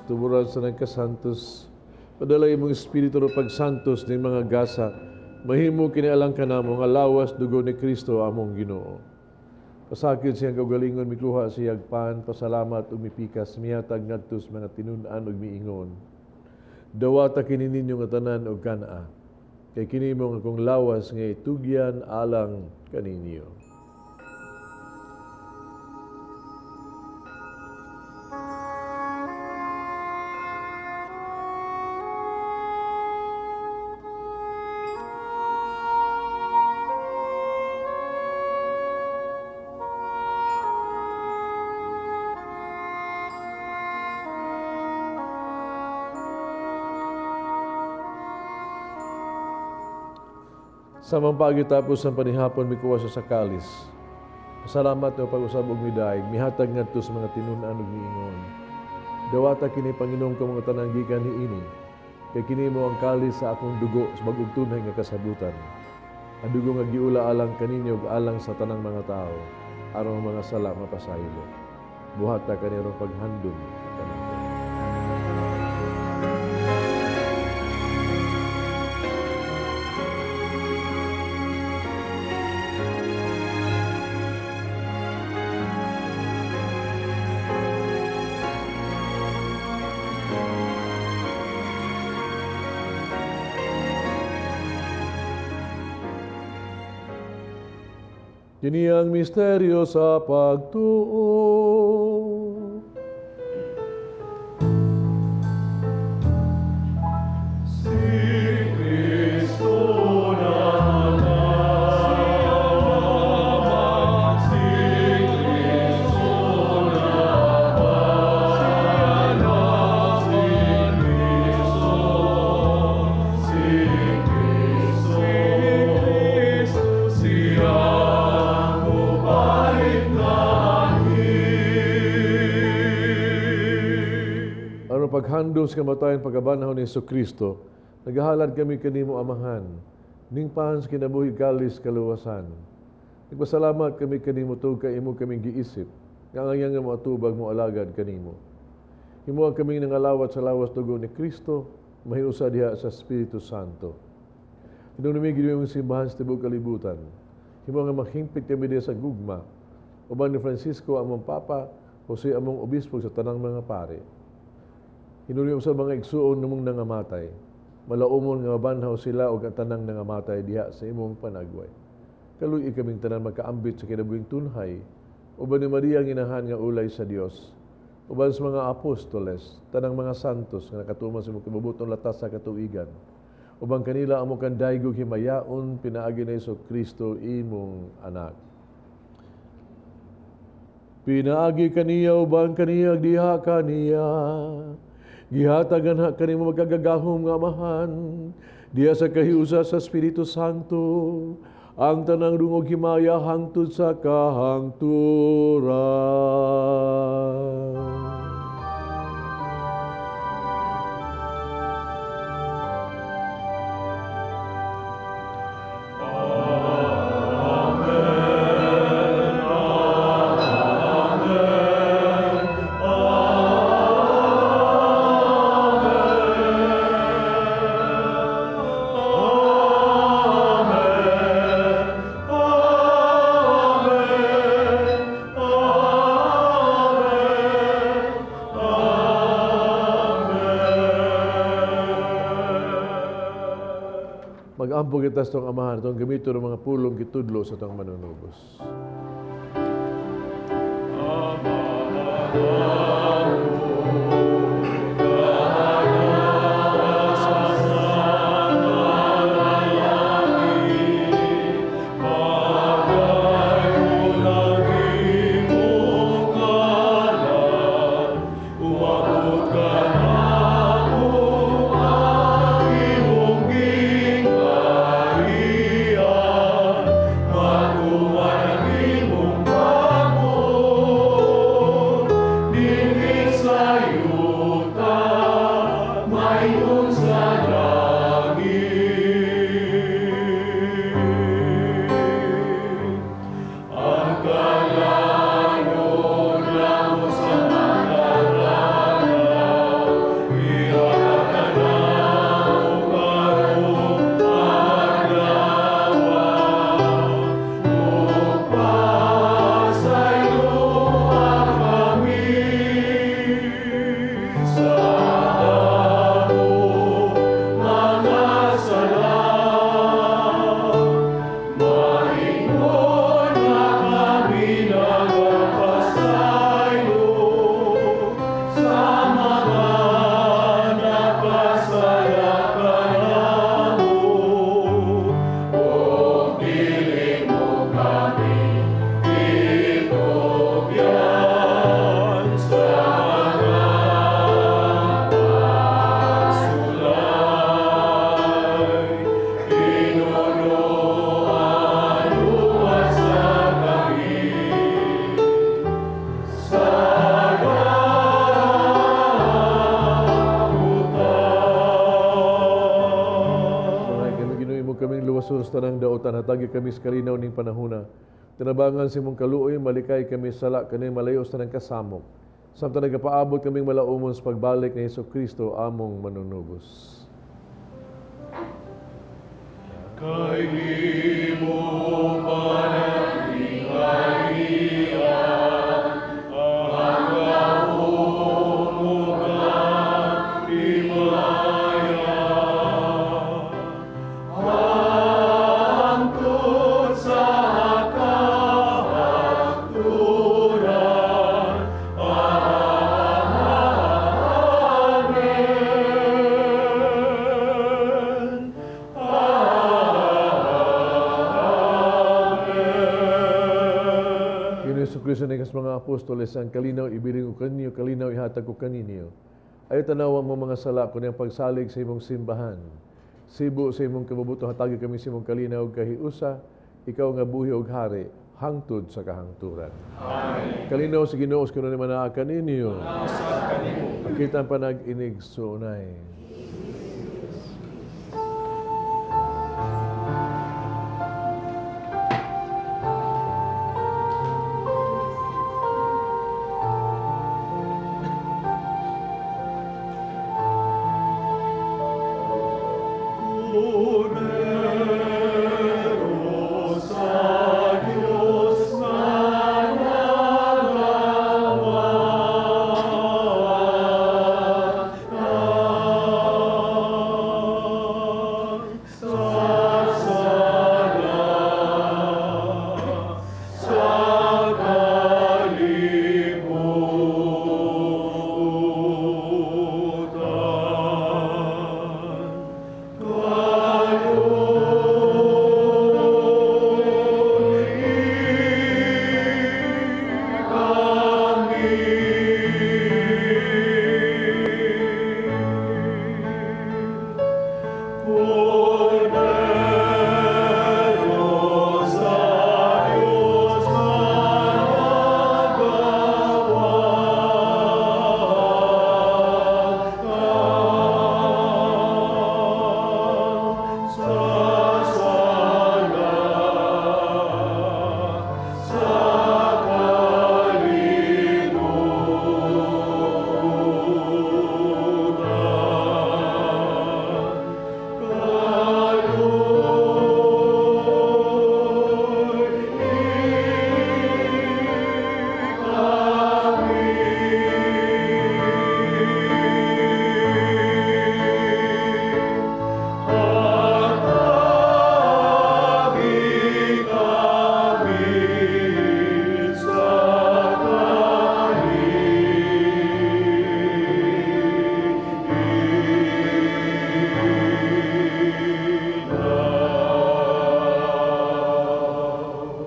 tuburan sa nagkasantos, padala imong Espiritu ro pagsantos ng mga gasa, mahimo kinialang ka namo nga lawas dugo ni Kristo among Ginoo. Pasakit siyang kaugalingon mikuha siyag pan, pasalamat ug mipikas miyatag ngadtos mga tinun-an ug miingon. Dawata kini ninyo nga tanan og kana. Kay kini mo akong lawas nga itugyan alang kaninyo. Samang pagitapos ang panihapon mikuha sa sakalis. Pasalamat na pag-usab og midaig, mihatag ngadto sa mga tinun-an ug miingon. Dawata kini Panginoon ko mga tanang gikan niini. Kay kini mo ang kalis sa akong dugo sa bag-ong tunay nga kasabutan. Ang dugo nga giula alang kaninyo ug alang sa tanang mga tao, aron mga sala mapasaylo. Buhata kanirong paghandom kanato. Kini ang misteryo sa pagtuo. Si Kristo na paghandom sa kamatayon pagkabanhaw ni Jesucristo, nagahalad kami kanimo amahan, ning pahan sa kinabuhi kalis kaluwasan. Nagpasalamat kami kanimo tug kay imo kaming giisip, nga ang nga matubag mo alagad kanimo. Himo kaming nangalawat sa lawas dugo ni Kristo, mahiusa diha sa Espiritu Santo. Hinunumig yung simbahan sa tibok kalibutan. Himo nga maghingpit kami diha sa gugma, uban ni Francisco among Papa, Jose among Obispo sa tanang mga pare. Hinunumig sa mga igsuon namong nangamatay, malaumon nga mabanhaw sila o tanang nangamatay diha sa imong panagway. Kaluy kaming tanan magkaambit sa kinabuhing tunhay, uban ni Maria ang inahan nga ulay sa Dios, uban sa mga apostoles, tanang mga santos nga nakatuman sa imong kibubuton latas sa katuigan, uban kanila amo kan daygog himayaon pinaagi ni Jesucristo imong anak. Pinaagi kaniya uban kaniya diha kaniya, gihatagan ha kanimo magkagagahom nga amahan, diha sa kahiusa sa Espiritu Santo, ang tanang dungog himaya hangtod sa kahangturan. Mag-ampo kita sa itong amahan, itong gamito ng mga pulong kitudlo sa itong manunubos. Tanang daotan hatagi kami sa kalinaw ning panahona. Tinabangan si mong kaluoy, malikay kami sala kani malayo sa tanang kasamok. Samtang nagapaabot kaming malaumon sa pagbalik ni Jesucristo among manunubos. Kay limo panaglingayan, ang kahon mo ka himaya. Kristo ni mga apostoles ang kalinaw ibiling ko kaninyo, kalinaw ihatag ko kaninyo. Ay tanawang mo mga sala ko niyang pagsalig sa imong simbahan. Sibo sa imong kabubuto hatagi kami sa imong kalinaw kahiusa, ikaw nga buhi og hari, hangtod sa kahangturan. Amen. Kalinaw sa Ginoo kuno ni manaakan ninyo. Makita ang panag-inig sunay.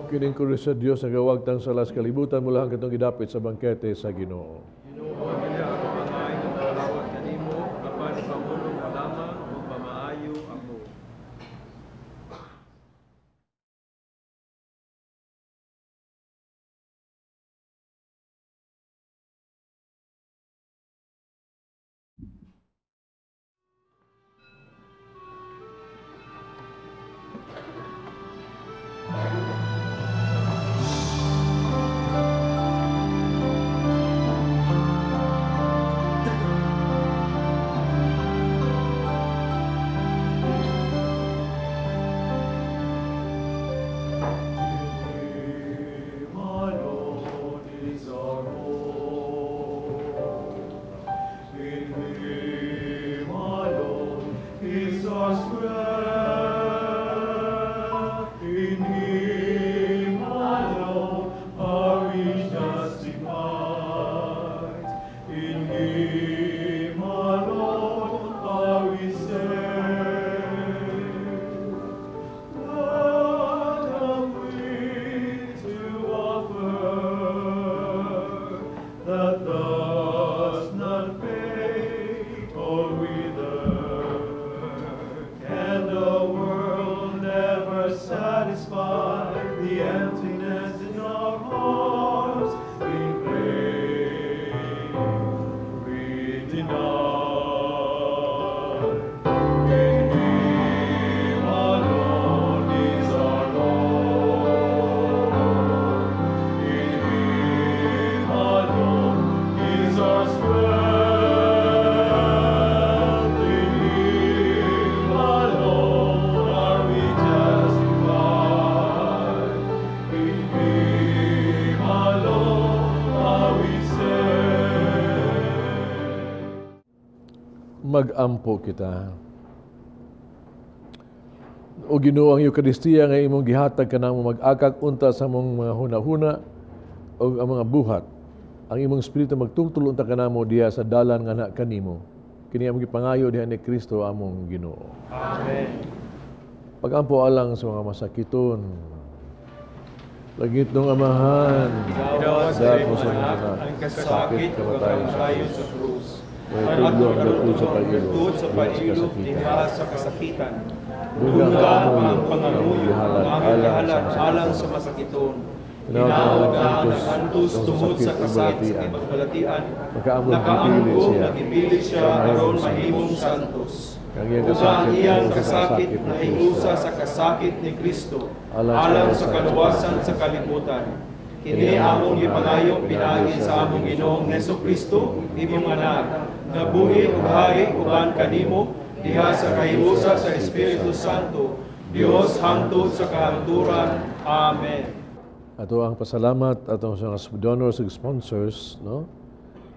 Kining ko sa Dios nga gawagtang sa las kalibutan mula hanggang itong gidapit sa bangkete sa Ginoo. Ginoo, dili ako pamaay ng dalawat kanimo, apan pamulong lamang ug pamaayo ako. Mag-ampo kita. O Ginoo, ang Eucharistia nga imong gihatag kanamo mag-akak unta sa among mga hunahuna o ang mga buhat. Ang imong espiritu magtultul unta kanamo diha sa dalan nga na kanimo. Kini among gipangayo diha ni Kristo among Ginoo. Amen. Pag-ampo alang sa mga masakiton. Langit nung amahan. Dawa sa dahil mo imong sa mga anak, ang kasakit ug kamatayon sa krus. May Ang tulong ato na sa pag-ilog, virtud sa pag-ilog kasakitan. diha sa kasakitan. Dugang Dugang kaamuyo, ang pangaluyo, ang ang gihalat gihalat alang sa masakiton. Hinaog na nag-antos tungod sa kasakit sa ipagbalatian. Nakaamgo nagipili siya aron mahimong santos. Uga iyang kasakit na higusa sa kasakit ni Kristo alang sa kaluwasan sa kalibutan. Kini among gipangayong pinaagi sa among Ginoong Jesucristo, imong anak, nga buhi ug hari uban kanimo diha sa kahigusa sa Espiritu Santo, Dios hangtod sa kahangturan. Amen. Ato ang pasalamat atong sa donors ug sponsors, no?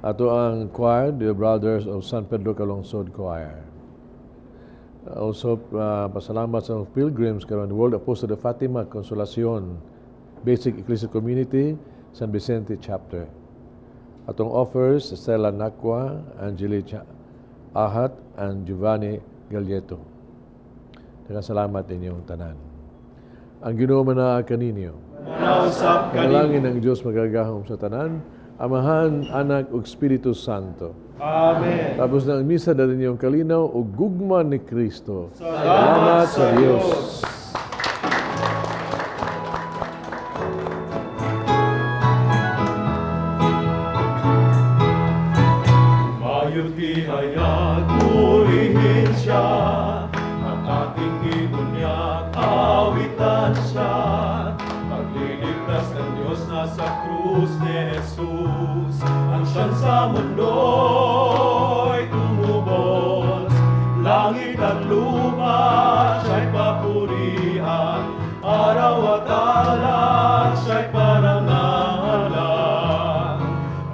Ato ang choir, the Brothers of San Pedro Calungsod Choir. Also, pasalamat sa pilgrims karon World Apostles of Fatima Consolacion Basic Ecclesial Community San Vicente Chapter. Atong offers Stella Nacua, Angeli Ahat, and Giovanni Galieto. Daghang salamat inyong tanan. Ang Ginoo manaa kaninyo. Manausap Manalangin ang Diyos magagahom sa tanan, Amahan, Anak ug Espiritu Santo. Amen. Tapos na ang misa dali niyong kalinaw ug gugma ni Kristo. Salamat sa Diyos. Mayro't hinayag purihin siya, at ating inunyak awitan siya. Pagliligtas ng Diyos na sa krus ni Jesus, ang siyang sa mundo'y tumubos. Langit at lupa siya'y papurihan, araw at alak siya'y parangalan.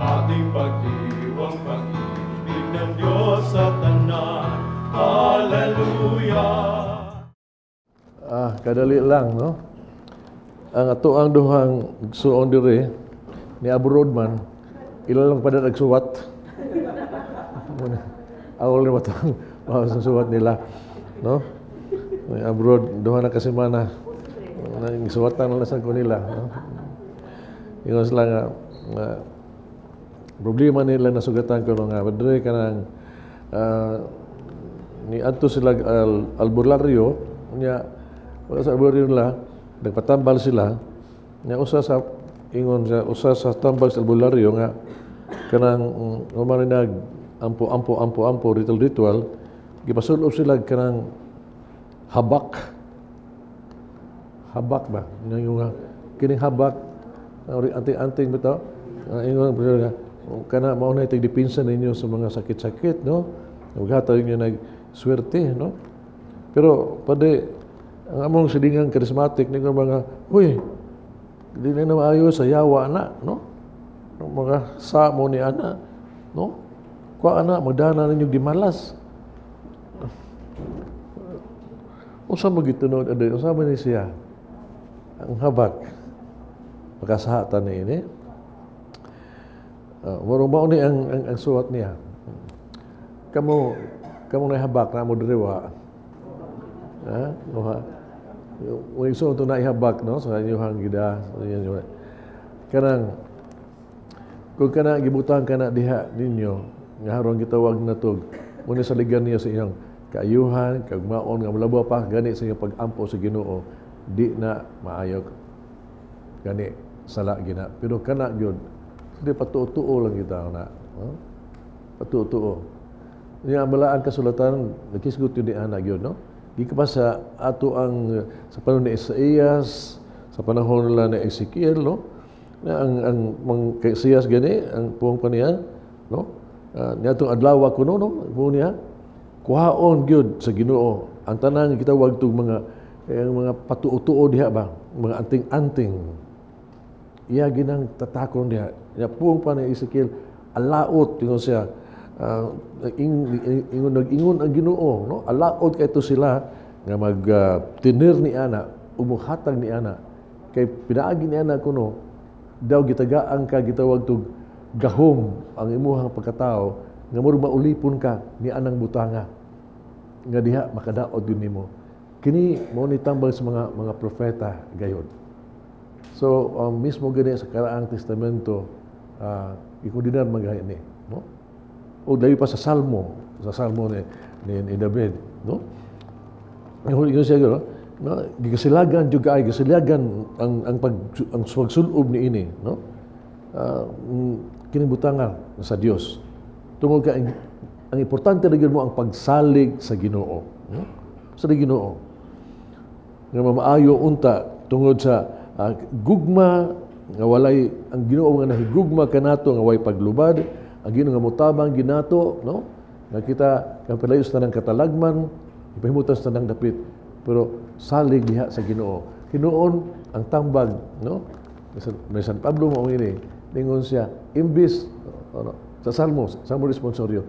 Ating pag-iwang pag-ibig ng Diyos sa tanan. Hallelujah! Kadali lang, no? Ang ato ang duhang suon dire ni abroad man, ilalang pada nagsuwat. Awal ni matang sa suwat nila, no? Ni abroad duha na kasemana. Nang suwatan na sa nila, no? Ingon sila nga problema nila na sugatan ko nga padre kanang ni adto sila albularyo nya sa albularyo nila nagpatambal sila nya usa sa ingon sa usa sa tambal sa albularyo nga kanang umarinag ampo ritual gipasulob sila kanang habak ba yung kining habak anting bitaw ingon nga kana mao na itong dipinsa ninyo sa mga sakit-sakit, no? Maghatag ninyo nag-swerte, no? Pero pwede, ang among silingang charismatic, ninyo mga, huy, hindi na maayo sa yawa na, no? Mga sa mo ni ana, no? Kwa ana, magdana ninyo gimalas. Usa mo gitunod, usa mo ni siya, ang habak, pagkasahatan ni ini, warong mao ni ang suwat niya. Kamu nahabak na mo diriwa. Ha? Yung so to na ihabak no sa inyong gida. Kanang kung kana gibutan kana diha ninyo nga harong gitawag na tug muna sa ligan niya sa inyong kaayuhan, kag maon nga mulabaw pa gani sa inyong pag-ampo sa Ginoo, di na maayog gani sala gina. Pero kana gyud hindi patuo lang kita na. No? Patuo. Niya balaan kasulatan nakisgot yun di anak yun, no? Gika pa sa ato ang sa panahon ni Isaías, sa panahon nila ni Ezekiel, no? Na ang mga Isaías gani ang puong pa niya, no? Niya itong adlaw kuno, no? Puong niya kuhaon gyud sa Ginoo ang tanang kita wag tug mga patuo diha ba, mga anting-anting. Iya ginang tatakon diha. Ya puong pa ni Ezekiel alaot tingon siya ingon ang Ginoo, no? Alaot kay to sila nga tinir ni ana umuhatag ni ana kay pinaagi ni ana kuno daw gitagaan ka gitawag tug gahom ang imuhang pagkatao nga murag maulipon ka ni anang butanga nga diha makadaot din nimo. Kini mao ni tambal sa mga propeta gayon. So mismo gani sa karaang testamento ikundinar magahi ni, no? O dahil pa sa Salmo ni David, no? Yung siya gano, no, gigasilagan juga ay gasilagan ang pagsulob ni ini, no? Kinibutangan sa Dios. Tungod ka ang importante na mo ang pagsalig sa Ginoo, no? Sa Ginoo. Nga mamaayo unta tungod sa gugma nga walay ang Ginoo nga nahigugma kanato nga way paglubad, ang Ginoo nga motabang ginato, no? Nga kita kapalayos na ng katalagman, ipahimutan sa nang dapit, pero salig diha sa Ginoo. Hinuon ang tambag, no? May San Pablo mo ini, ningon siya, imbis sa Salmo responsoryo.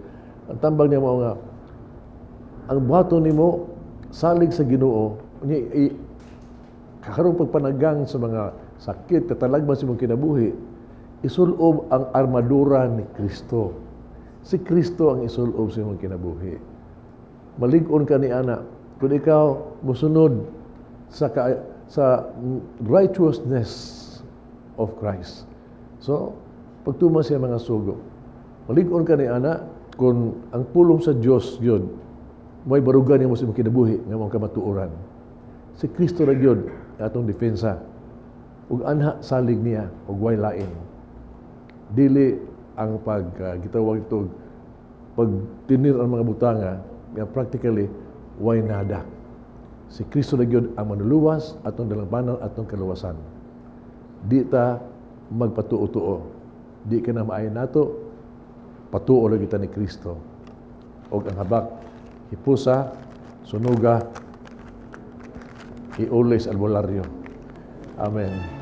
Ang tambag niya mo nga ang buhaton nimo salig sa Ginoo, kakarong pagpanagang sa mga sakit, katalagman sa mong kinabuhi, isulob ang armadura ni Kristo. Si Kristo ang isulob sa mong kinabuhi. Malig-on ka ni ana kung ikaw musunod sa righteousness of Christ. So, pagtuma siya mga sugo, malig-on ka ni ana kung ang pulong sa Diyos yun, may barugan niya mo sa mong kinabuhi nga mong kamatuoran. Si Kristo na yun, atong depensa. Ug anha salig niya, ug way lain. Dili ang gitawag ito, pagtinir ang mga butanga, nga practically, way nada. Si Kristo na yun ang manuluwas, atong dalangpanan, atong kaluwasan. Di ta magpatuo-tuo. Di ka na maayon nato, patuo lang kita ni Kristo. O ang habak, hipusa, sunuga, iulis albularyo. Amen.